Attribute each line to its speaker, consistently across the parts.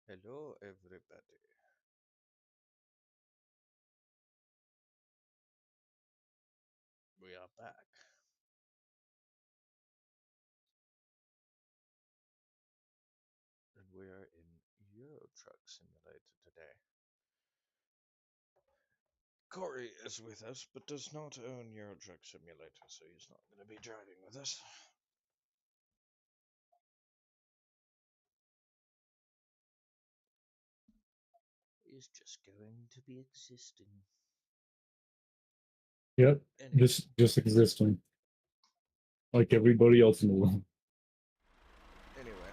Speaker 1: Hello, everybody. We are back, and we are in Euro Truck Simulator today. Corey is with us, but does not own Euro Truck Simulator, so he's not going to be driving with us. He's just going to be existing.
Speaker 2: Yep,
Speaker 1: Anyway,
Speaker 2: just existing, like everybody else in the world.
Speaker 1: anyway,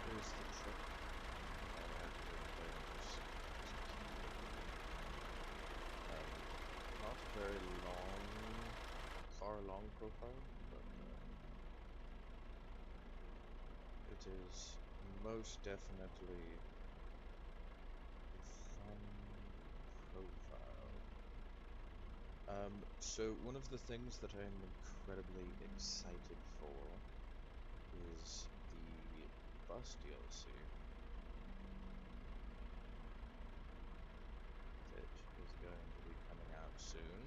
Speaker 1: here's the truck. Not a very far long profile, but it is most definitely a fun profile. So one of the things that I'm incredibly excited for is the bus DLC that is going to be coming out soon.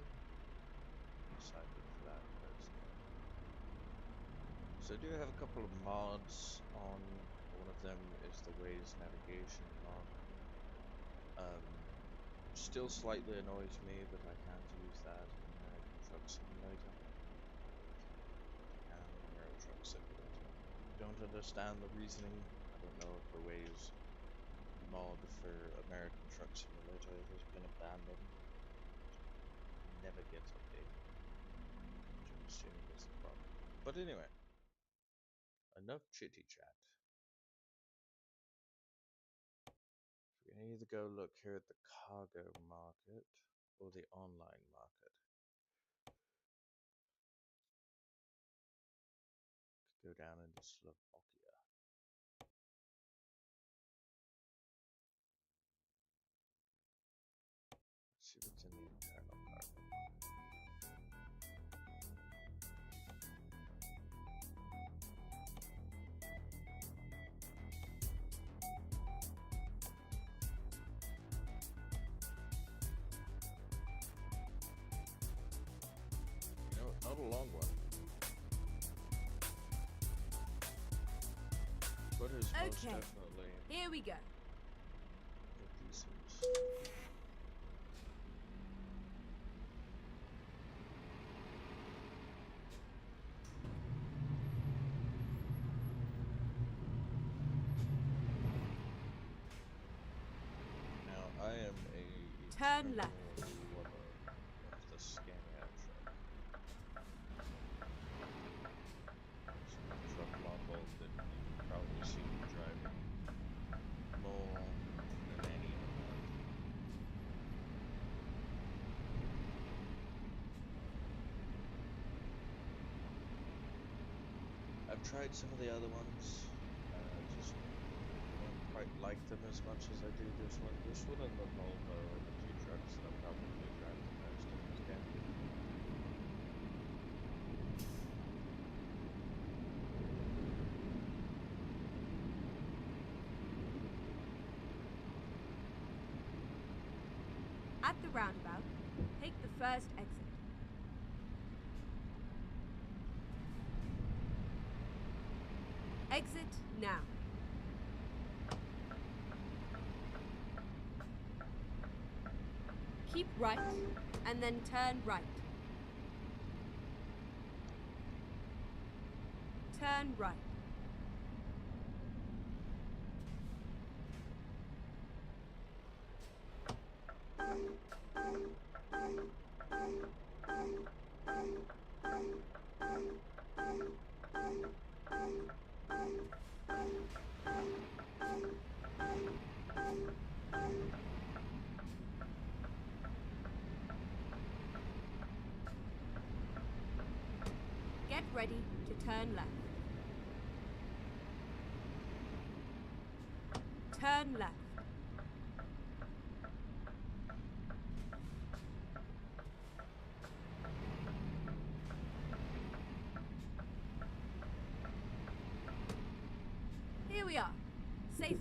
Speaker 1: I'm excited for that personally. So I do have a couple of mods on. One of them is the Waze navigation mod. Still slightly annoys me that I can't use that in American Truck Simulator. Can in Euro Truck Simulator. Don't understand the reasoning. I don't know if the Waze mod for American Truck Simulator has been abandoned. Never gets updated, which I'm assuming is the problem. But anyway, enough chitty chat. We can either go look here at the cargo market or the online market. Go down into Slovakia. Let's see what's in the internal cargo. You know, not a long one. But it's most
Speaker 3: Okay,
Speaker 1: definitely
Speaker 3: here we go.
Speaker 1: a decent. Now I am a
Speaker 3: Turn
Speaker 1: eternal
Speaker 3: left.
Speaker 1: lover of the Scania truck. It's the truck model that you probably see me driving more than any other. I've tried some of the other ones. Just don't quite like them as much as I do this one. This one and the Volvo are the two trucks that I'll probably drive the most in this game.
Speaker 3: At the roundabout, take the first exit. Exit now. Keep right, and then turn right. Turn right. Get ready to turn left. Turn left. Here we are, safe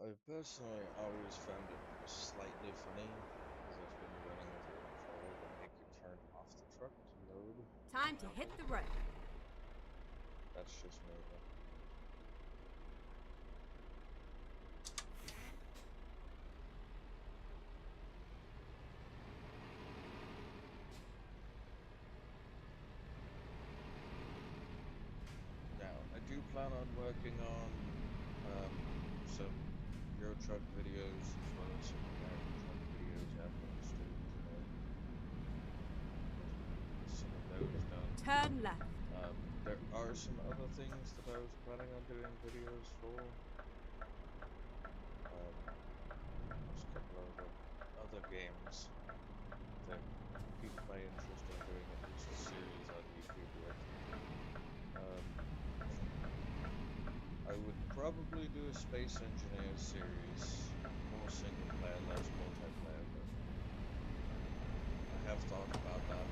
Speaker 1: I personally always found it slightly funny because if when you're running with your controller, they make you turn off the truck to load.
Speaker 3: Time to hit the road.
Speaker 1: That's just me though. Now, I do plan on working on some Euro Truck videos as well as some American Truck videos after the stream today. Get some of those done.
Speaker 3: Turn left.
Speaker 1: There are some other things that I was planning on doing videos for. There's a couple of other games that piqued my interest in doing at least a series on YouTube with. I would probably do a Space Engineers series, more single player, less multiplayer, but I have thought about that.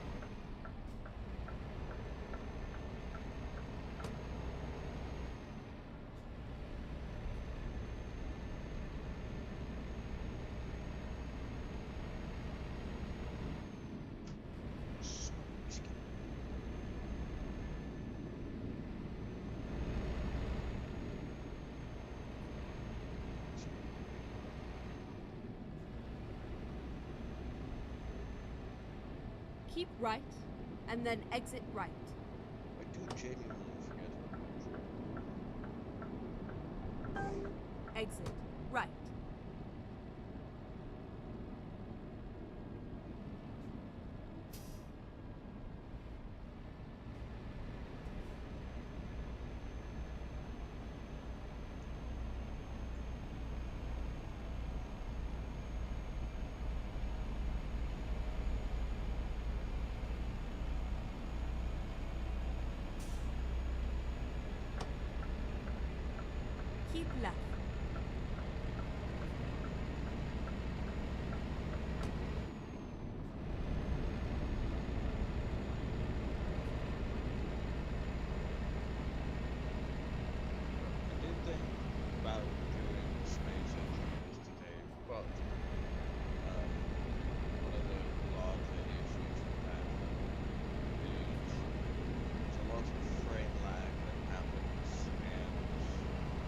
Speaker 3: Keep right, and then exit right.
Speaker 1: I do genuinely forget how to control.
Speaker 3: Exit right. Keep left.
Speaker 1: I did think about doing Space Engineers today, but one of the larger issues with that is there's a lot of frame lag that happens, and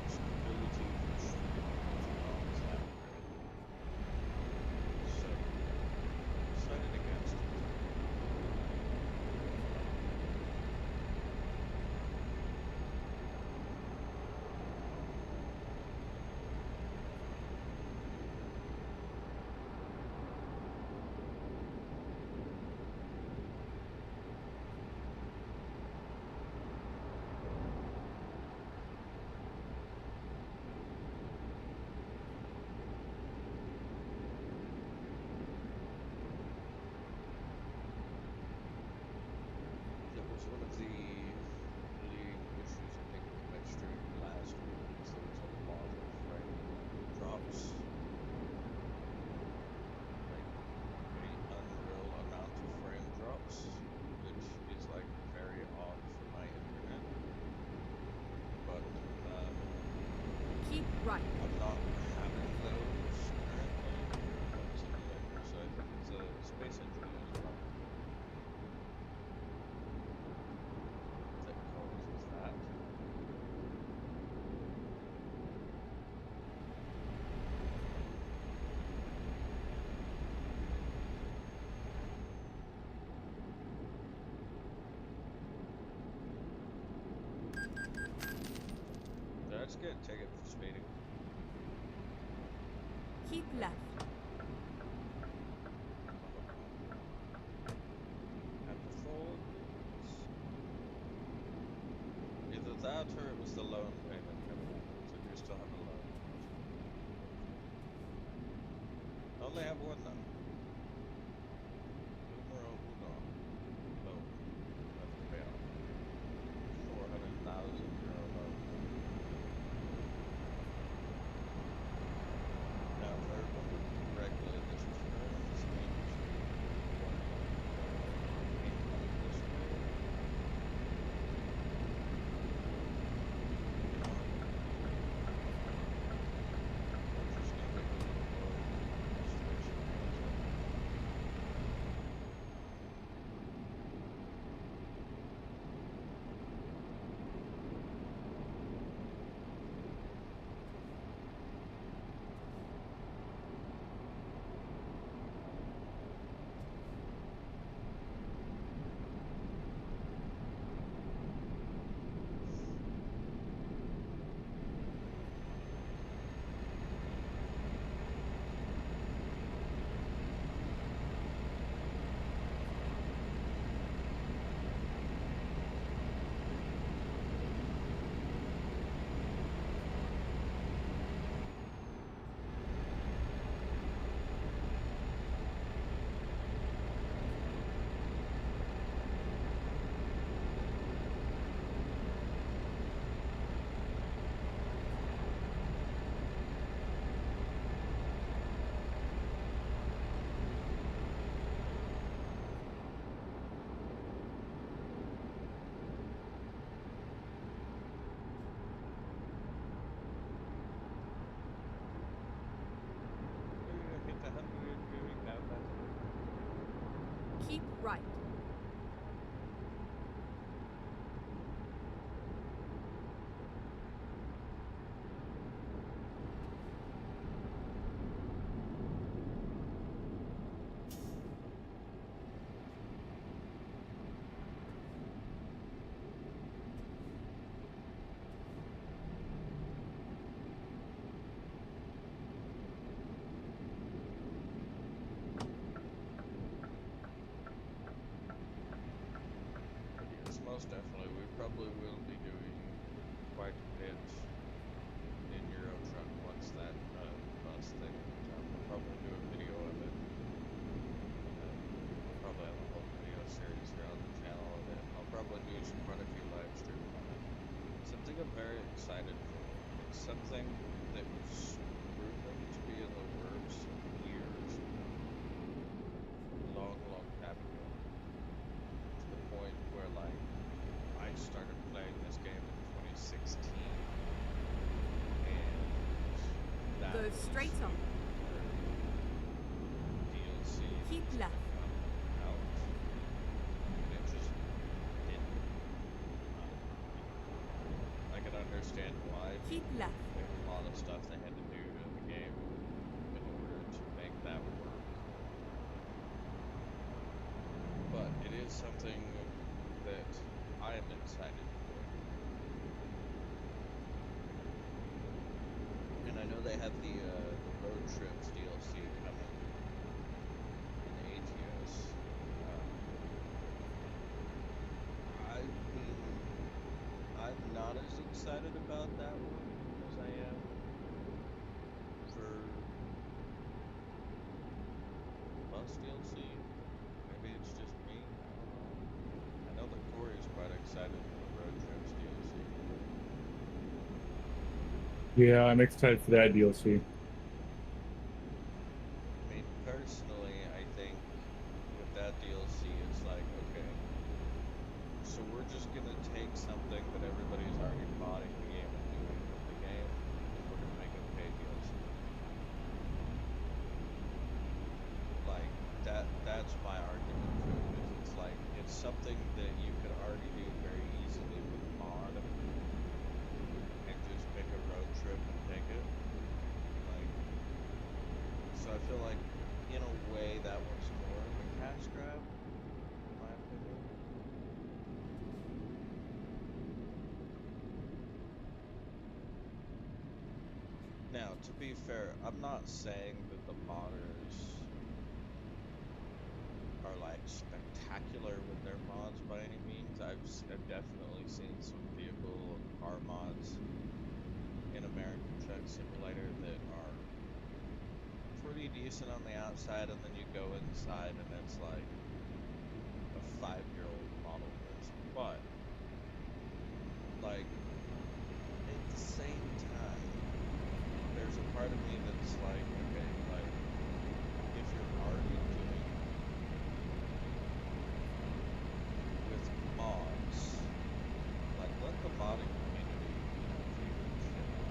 Speaker 1: stability for streaming is not that great. So, decided against it. That was one of the leading issues I think with my stream last week, was there was a lot of frame drops. Like pretty unreal amount of frame drops, which is like very odd for my internet. But
Speaker 3: Keep right.
Speaker 1: I'm not having those currently whatsoever, so I think it's a Space Engineers problem that causes that. That's good. Take it for speeding.
Speaker 3: Keep left.
Speaker 1: At the Ford, either that or it was the loan payment coming up. So you still have a loan. I only have one now. Numero uno. Loan. Left to pay off. 400,000 euro loan. Now, if I remember correctly, this turns into 1.8 this way.
Speaker 3: right.
Speaker 1: Yes, most definitely. We probably will be doing quite a bit in Euro Truck once that bus thing comes out. We'll probably do a video of it. We'll probably have a whole video series here on the channel of it. I'll probably do quite a few live streams on it. Something I'm very excited for. It's something that was proven to be in the works years, long time ago. To the point where, like, I started playing this game in 2016, and that
Speaker 3: Go
Speaker 1: was
Speaker 3: straight on.
Speaker 1: where DLC
Speaker 3: Keep
Speaker 1: was
Speaker 3: left.
Speaker 1: come out, and it just didn't. I can understand why.
Speaker 3: Keep left.
Speaker 1: There's a lot of stuff they had to do to the game in order to make that work. But it is something that I am excited for. And I know they have the road trips DLC coming in the ATS. I mean, I'm not as excited about that one as I am for bus DLC. Maybe it's just me. I don't know. I know that Corey's quite excited for the road trips DLC.
Speaker 2: Yeah, I'm excited for that DLC.
Speaker 1: I mean, personally, I think with that DLC, it's like, okay, so we're just gonna take something that everybody's already bought in the game and doing with the game, and we're gonna make it pay DLC. Like, that's my argument to it, is it's like, it's something that you could already do very easily with mod, and just pick a road trip and take it. Like, so I feel like, in a way, that one's more of a cash grab, in my opinion. Now, to be fair, I'm not saying that the modders are like spectacular with their mods by any means. I've definitely seen some vehicle and car mods in American Truck Simulator that are pretty decent on the outside, and then you go inside and it's like a 5-year-old model list. But, like, at the same time, there's a part of me that's like, okay, like, if you're already doing with mods, like, let the modding community figure shit out.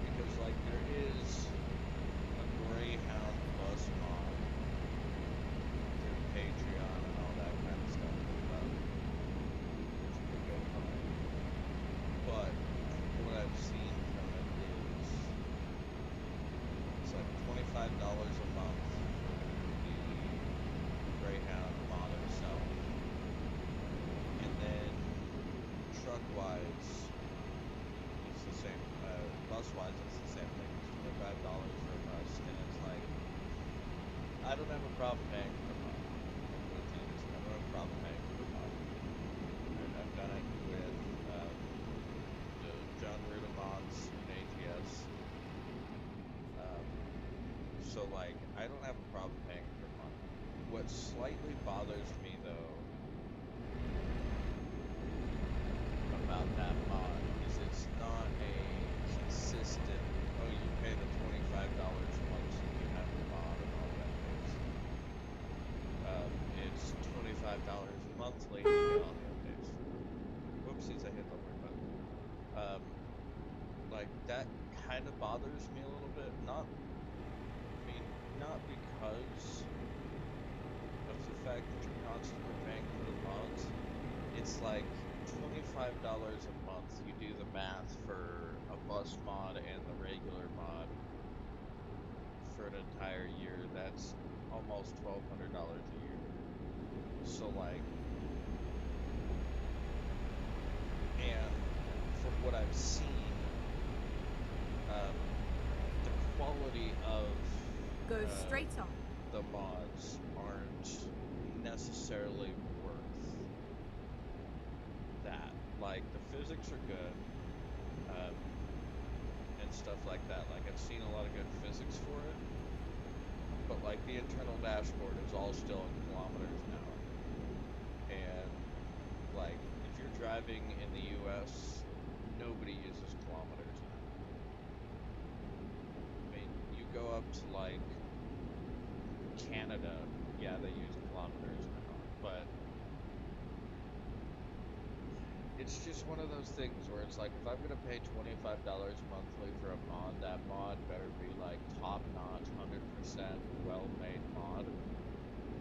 Speaker 1: Because, like, there is a Greyhound bus mod through Patreon and all that kind of stuff, which you can go find. But what I've seen from it is it's like $25 a month for the Greyhound mod itself, and then truck-wise, it's the same. Bus-wise, it's the same thing. It's $25 for a bus, and it's like, I don't have a problem paying for a mod. I don't have a problem paying for a mod. I've done it with the John Ruda mods in ATS. So, like, I don't have a problem paying for a mod. What slightly bothers me, though, about that mod is it's not a consistent, oh, you pay the $25 once and you have the mod and all that things. It's $25 monthly and you get all the updates. Whoopsies, I hit the wrong button. bothers me a little bit. Not because of the fact that you're constantly paying for the mods. It's like $25 a month. You do the math for a bus mod and the regular mod for an entire year. That's almost $1,200 a year. So like, and from what I've seen, the quality of
Speaker 3: Go straight on.
Speaker 1: the mods aren't necessarily worth that. Like, the physics are good, and stuff like that. Like, I've seen a lot of good physics for it, but like the internal dashboard is all still in kilometers an hour. And like, if you're driving in the US, nobody uses kilometers an hour. I mean, you go up to like Canada, yeah, they use kilometers an hour, but it's just one of those things where it's like, if I'm gonna pay $25 monthly for a mod, that mod better be like top-notch, 100% well-made mod,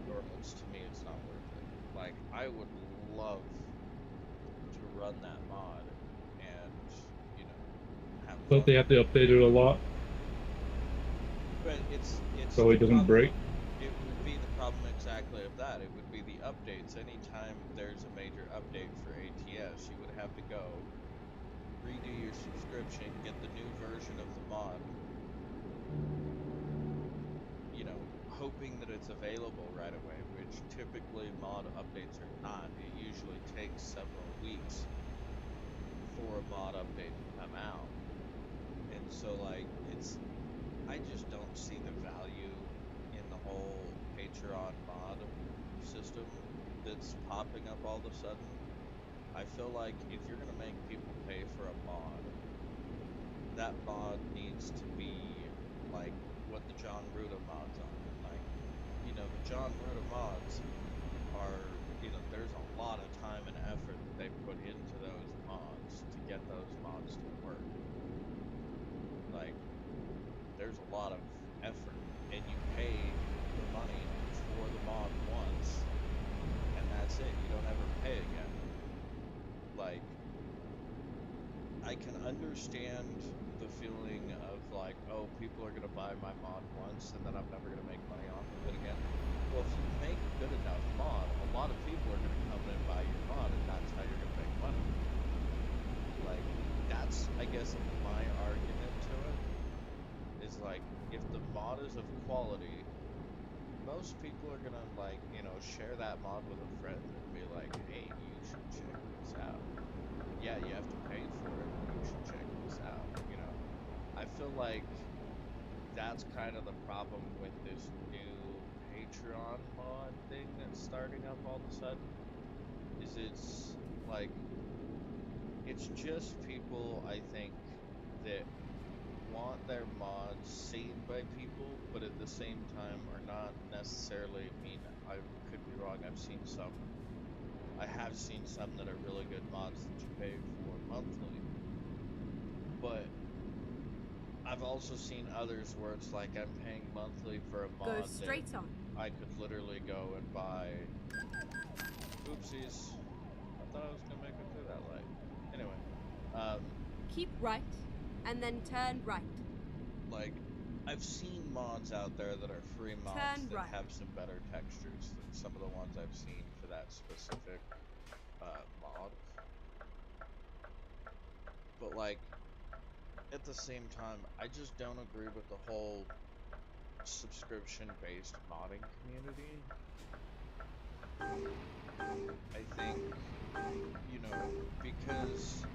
Speaker 1: or else to me it's not worth it. Like, I would love to run that mod and, you know, have
Speaker 2: But they
Speaker 1: fun.
Speaker 2: have to update it a lot,
Speaker 1: But it's
Speaker 2: so it
Speaker 1: the
Speaker 2: doesn't
Speaker 1: problem.
Speaker 2: break.
Speaker 1: It would be the problem exactly of that. It would be the updates. Anytime there's a major update for ATS, you would have to go redo your subscription, get the new version of the mod, you know, hoping that it's available right away, which typically mod updates are not. It usually takes several weeks for a mod update to come out. And so like, I just don't see the value in the whole Patreon mod system that's popping up all of a sudden. I feel like if you're gonna make people pay for a mod, that mod needs to be like what the John Ruda mods are. Like, you know, the John Ruda mods are, you know, there's a lot of time and effort that they put into those mods to get those mods to work. Like, there's a lot of effort, and you pay the money for the mod once, and that's it. You don't ever pay again. Like, I can understand the feeling of like, oh, people are gonna buy my mod once, and then I'm never gonna make money off of it again. Well, if you make a good enough mod, a lot of people are gonna come in and buy your mod, and that's how you're gonna make money. Like, that's, I guess, my argument to it. Is like, if the mod is of quality, most people are gonna, like, you know, share that mod with a friend and be like, hey, you should check this out. Yeah, you have to pay for it, but you should check this out, you know. I feel like that's kind of the problem with this new Patreon mod thing that's starting up all of a sudden, is it's like, it's just people, I think, that want their mods seen by people, but at the same time are not necessarily, I mean, I could be wrong, I have seen some that are really good mods that you pay for monthly, but I've also seen others where it's like, I'm paying monthly for a mod
Speaker 3: Go straight
Speaker 1: that
Speaker 3: on.
Speaker 1: I could literally go and buy. Oopsies, I thought I was gonna make it through that light. Anyway,
Speaker 3: Keep right, and then turn right.
Speaker 1: like, I've seen mods out there that are free mods
Speaker 3: Turn
Speaker 1: that
Speaker 3: right.
Speaker 1: have some better textures than some of the ones I've seen for that specific mod. But like, at the same time, I just don't agree with the whole subscription-based modding community. I think, you know, because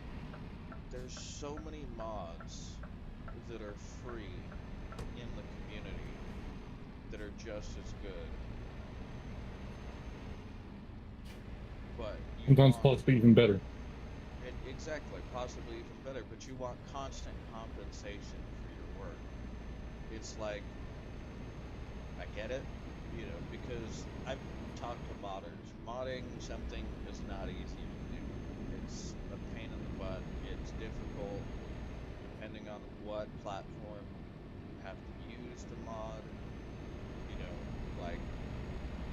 Speaker 1: there's so many mods that are free in the community that are just as good. But you
Speaker 2: Sometimes
Speaker 1: want,
Speaker 2: possibly even better.
Speaker 1: exactly, possibly even better, but you want constant compensation for your work. It's like, I get it, you know, because I've talked to modders. Modding something is not easy to do. It's a pain in the butt. It's difficult. depending on what platform you have to use the mod, you know, like,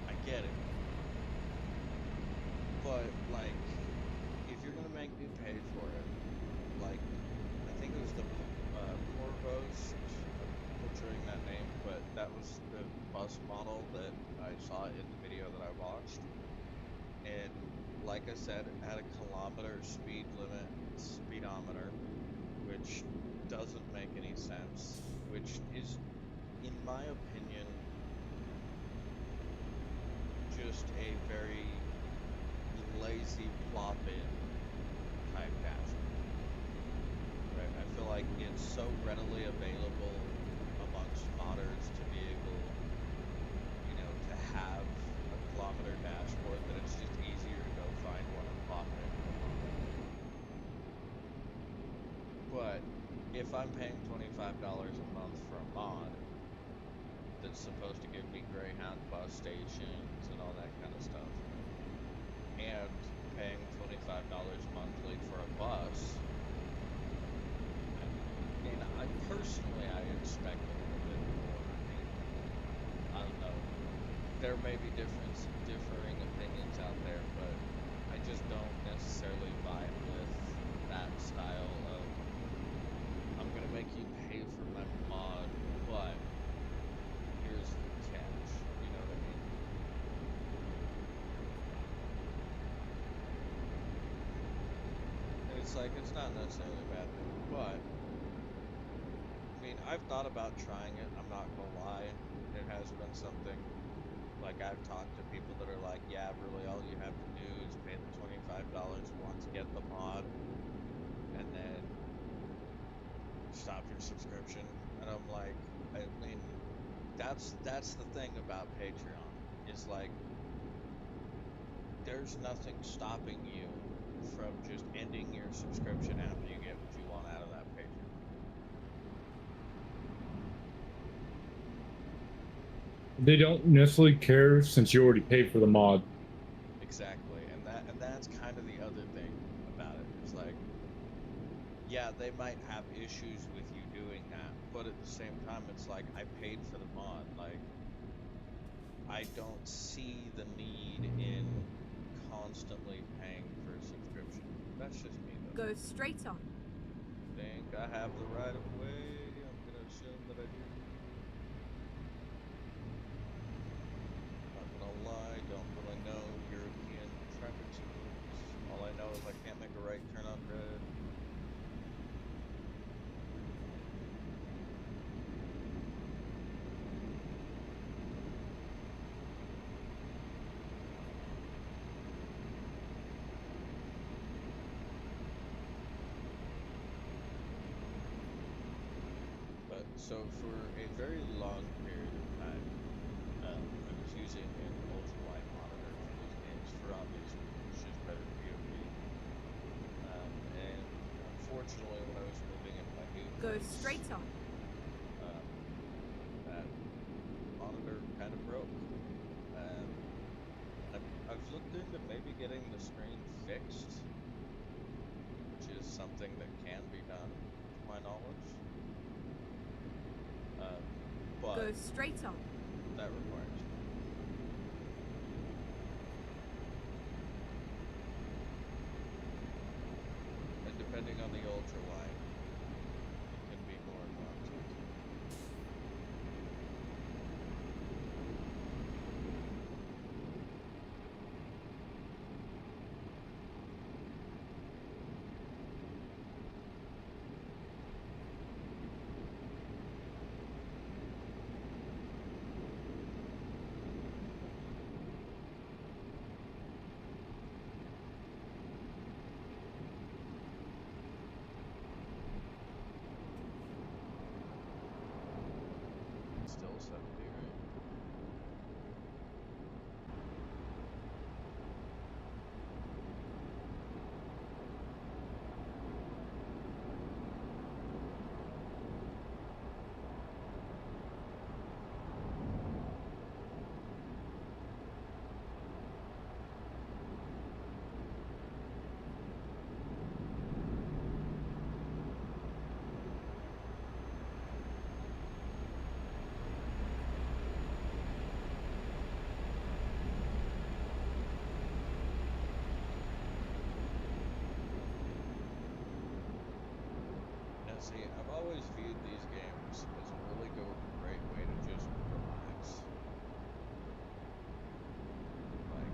Speaker 1: I get it. But, like, if you're gonna make me pay for it, like, I think it was the Porvost, I'm butchering that name, but that was the bus model that I saw in the video that I watched. And like I said, it had a kilometer speed limit, speedometer, which doesn't make any sense, which is, in my opinion, just a very lazy plop-in type dashboard. Right? I feel like it's so readily available amongst modders to be able, you know, to have a kilometer dashboard that it's just easier to go find one and plop it in. But if I'm paying $25 a month for a mod that's supposed to give me Greyhound bus stations and all that kind of stuff, and paying $25 monthly for a bus, and I personally, I expect a little bit more. I mean, I don't know. There may be differing opinions out there, but I just don't necessarily vibe with that style of, I'm gonna make you pay for my mod, but here's the catch. You know what I mean? And it's like, it's not necessarily a bad thing, but I mean, I've thought about trying it. I'm not gonna lie. It has been something. Like, I've talked to people that are like, yeah, really, all you have to do is pay the $25 once, get the mod, and then stop your subscription. And I'm like, I mean, that's the thing about Patreon. Is like, there's nothing stopping you from just ending your subscription after you get what you want out of that Patreon.
Speaker 2: They don't necessarily care since you already paid for the mod.
Speaker 1: Exactly, and that's kind of the other thing about it. It's like, yeah, they might have issues with you doing that, but at the same time, it's like, I paid for the mod. Like, I don't see the need in constantly paying for a subscription. That's just me, though.
Speaker 3: Go straight on.
Speaker 1: Think I have the right of way? I'm gonna assume that I do. Not gonna lie, don't really know European traffic signals. All I know is I can't make a right turn on red. But so for a very long period of time, I was using an ultra-wide monitor for those games for obvious reasons. It's just better POV. And unfortunately, when I was moving into my new
Speaker 3: Go
Speaker 1: place,
Speaker 3: straight on.
Speaker 1: that monitor kind of broke. I've looked into maybe getting the screen fixed, which is something that can be done, to my knowledge. But
Speaker 3: Go straight on.
Speaker 1: that requires money. And depending on the ultra wide, it can be more expensive. See, I've always viewed these games as a really great way to just relax. Like,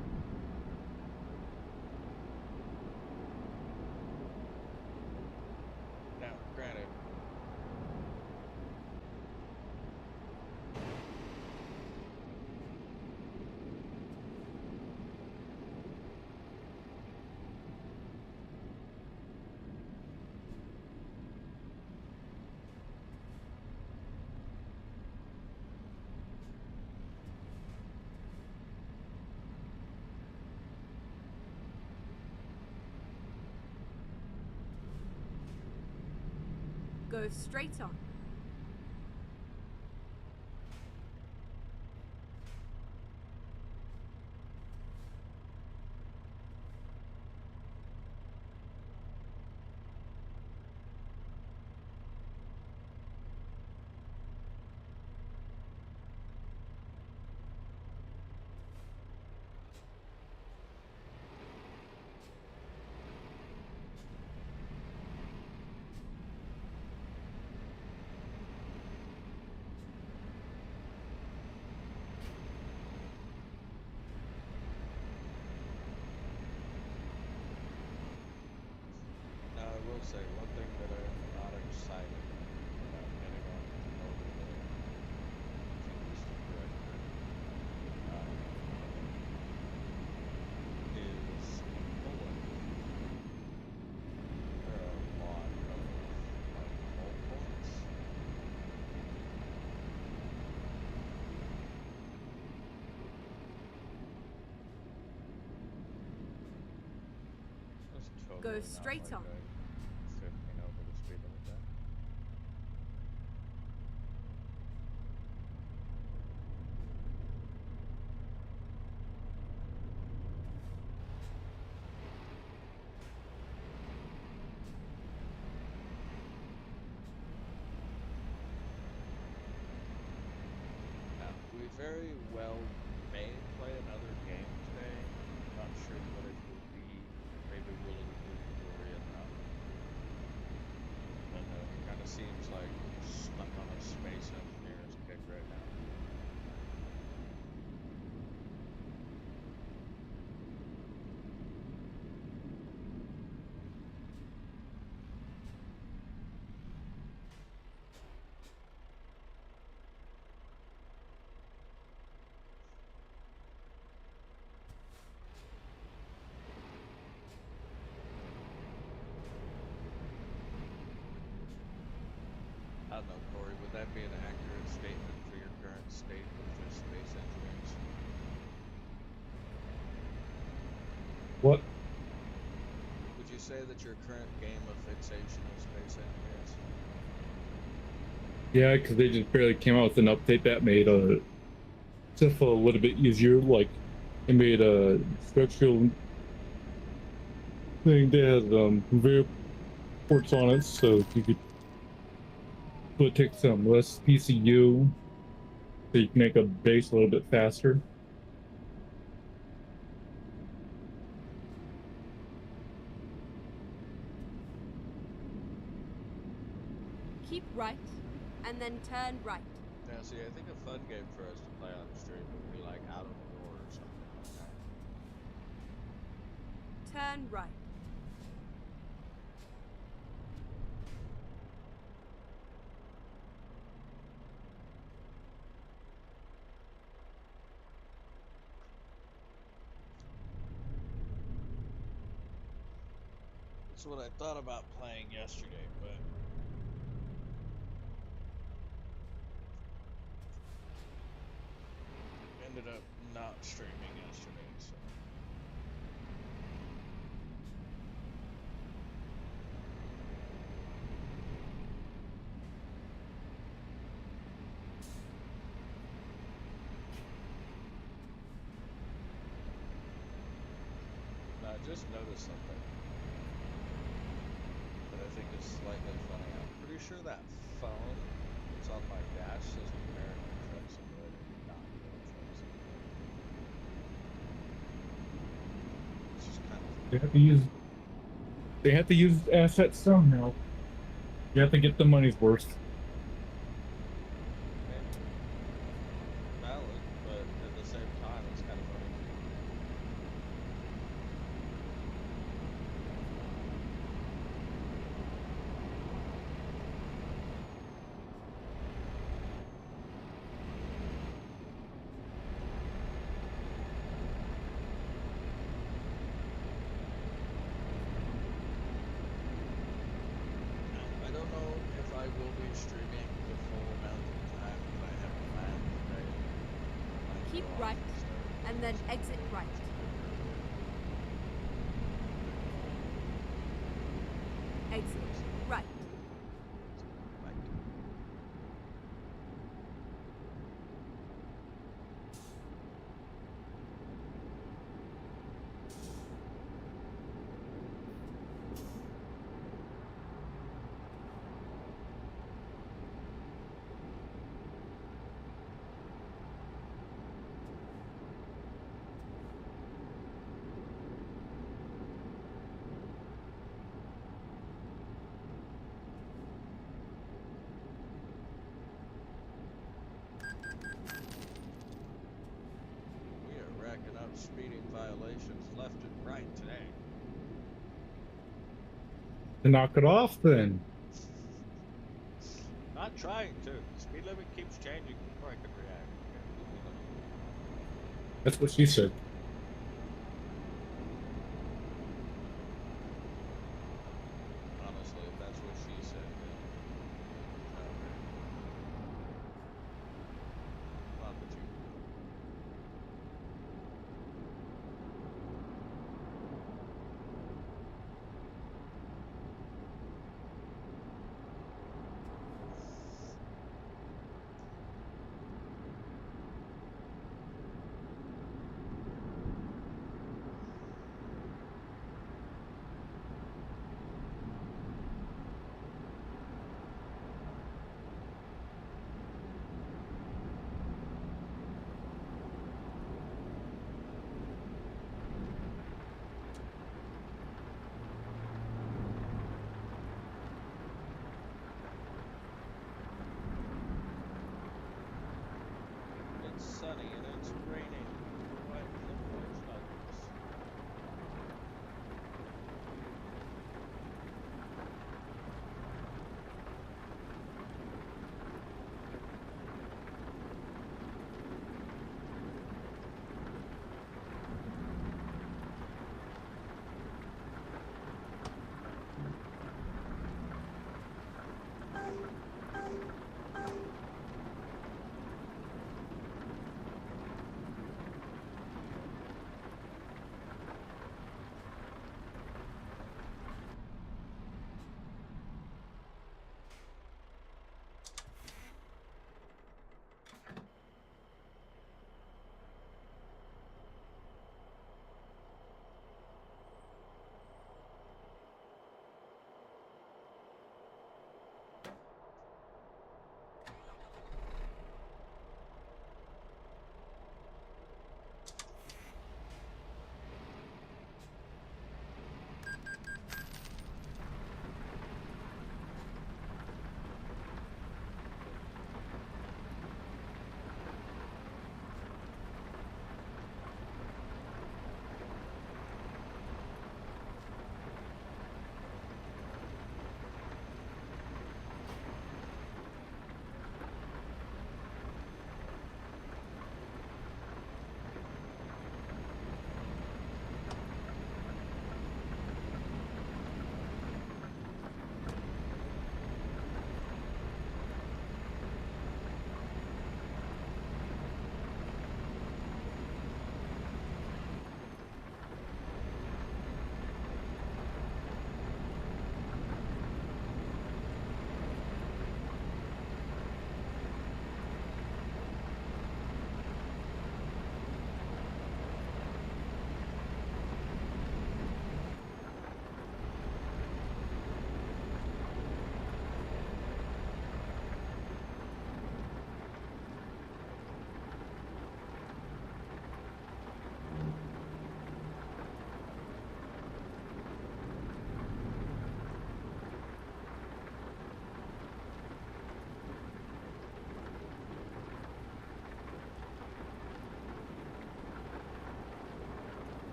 Speaker 1: now, granted,
Speaker 3: Go straight on.
Speaker 1: now I will say one thing that I'm not excited about getting on over there, if you correct me, is in Poland. There are a lot of like coal points. That's totally not
Speaker 3: straight
Speaker 1: like
Speaker 3: on.
Speaker 1: a 15 over the speed limit there. Now, we very well may play another game today. I'm not sure what it will be. Maybe we'll include Dory in that. But it kind of seems like we're stuck on a space engineer's kick right now. I don't know, Corey, would that be an accurate statement for your current state of just space engineers?
Speaker 2: What?
Speaker 1: Would you say that your current game of fixation is space engineers?
Speaker 2: Yeah, because they just barely came out with an update that made stuff a little bit easier. Like, it made a structural thing that had conveyor ports on it, so you could take some less PCU, so you can make a base a little bit faster.
Speaker 3: Keep right, and then turn right.
Speaker 1: Yeah, see, I think a fun game for us to play on stream would be like Out of War or something like that.
Speaker 3: Turn right.
Speaker 1: That's what I thought about playing yesterday, but ended up not streaming yesterday, so. I just noticed something that I think is slightly funny. I'm pretty sure that phone that's on my dash says American Truck Simulator, not Euro Truck Simulator. It's just kind of
Speaker 2: They have to use assets somehow. You have to get the money's worth.
Speaker 1: Valid, but at the same time, it's kind of funny. I don't know if I will be streaming the full amount of time that I have planned today. I might
Speaker 3: Keep
Speaker 1: go off
Speaker 3: right,
Speaker 1: start
Speaker 3: and then exit right. Exit right.
Speaker 1: Right. We are racking up speeding violations left and right today.
Speaker 2: To knock it off, then.
Speaker 1: Not trying to. The speed limit keeps changing before I can react. Okay, leave me alone.
Speaker 2: That's what she said.
Speaker 1: Honestly, if that's what she said, then okay. Not that you.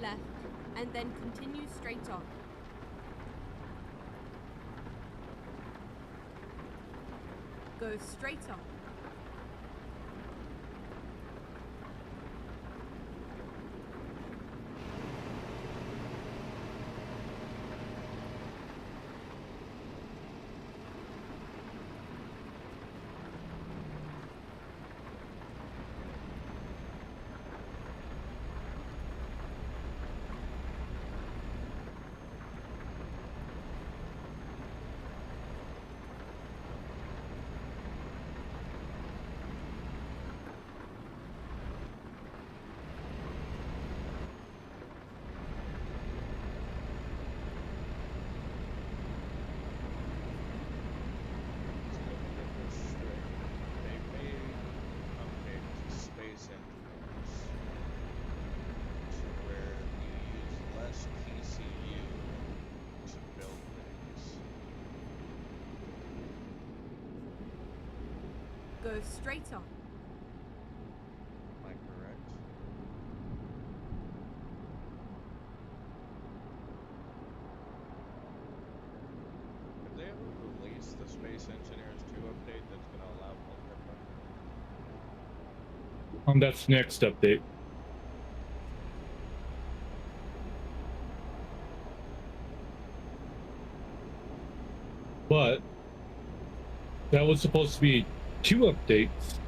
Speaker 3: left, and then continue straight on. Go straight on. Go straight on.
Speaker 1: Am I correct? Have they ever released the Space Engineers 2 update that's going to allow multiplayer?
Speaker 2: That's next update. But that was supposed to be 2 updates.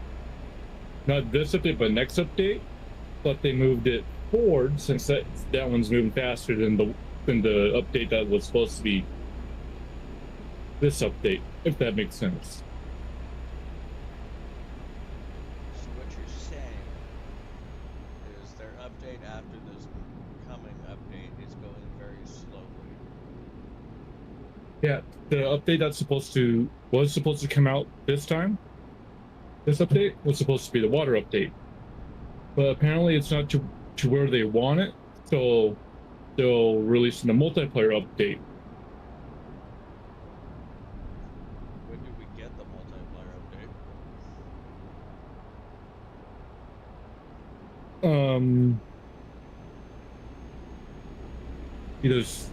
Speaker 2: Not this update, but next update. But they moved it forward since that one's moving faster than the update that was supposed to be this update, if that makes sense.
Speaker 1: So what you're saying is their update after this coming update is going very slowly.
Speaker 2: Yeah, the update was supposed to come out this time. This update was supposed to be the water update, but apparently it's not to where they want it, so they'll release the multiplayer update.
Speaker 1: When do we get the multiplayer update?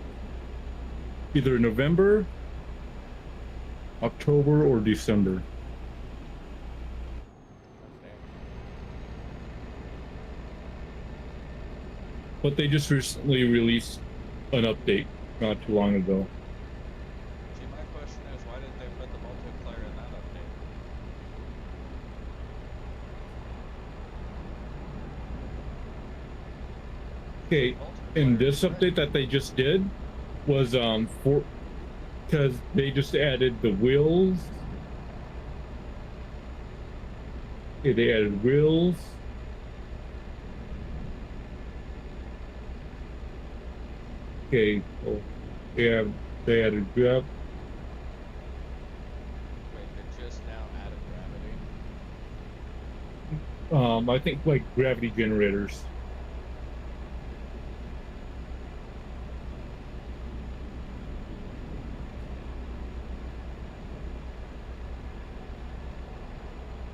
Speaker 2: Either November, October, or December.
Speaker 1: Okay.
Speaker 2: But they just recently released an update not too long ago.
Speaker 1: See, my question is, why didn't they put the multiplayer in that update?
Speaker 2: Okay, in this update that they just did was because they just added the wheels. Okay, they added wheels. Okay, well, they added grab.
Speaker 1: Wait, they just now added gravity?
Speaker 2: I think like gravity generators.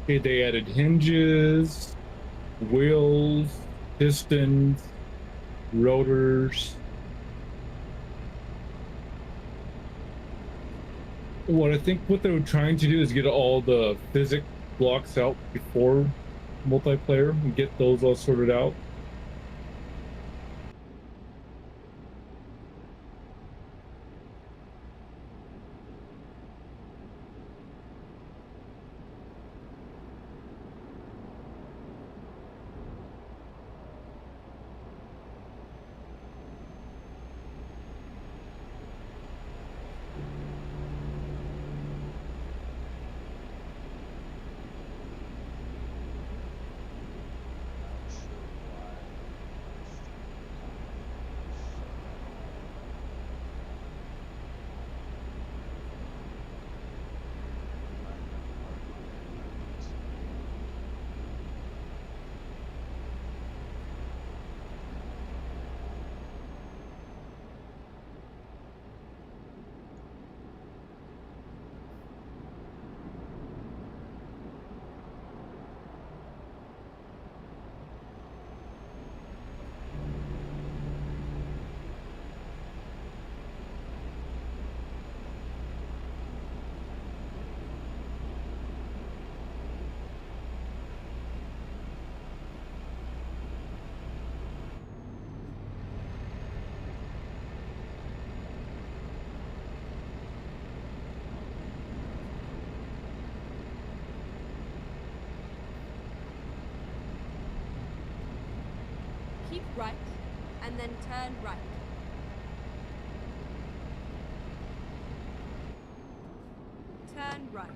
Speaker 2: Okay, they added hinges, wheels, pistons, rotors. What they were trying to do is get all the physics blocks out before multiplayer and get those all sorted out.
Speaker 1: Not sure why
Speaker 3: Keep right, and then turn right. Turn right.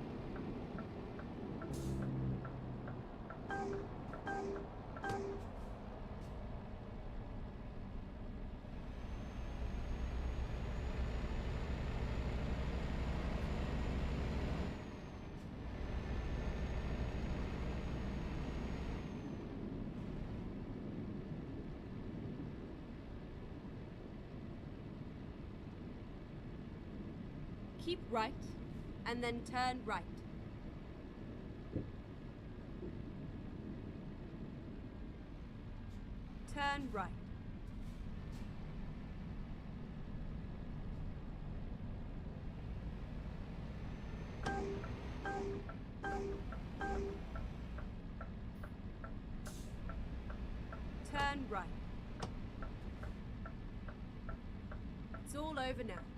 Speaker 3: Keep right, and then turn right. Turn right. Turn right. It's all over now.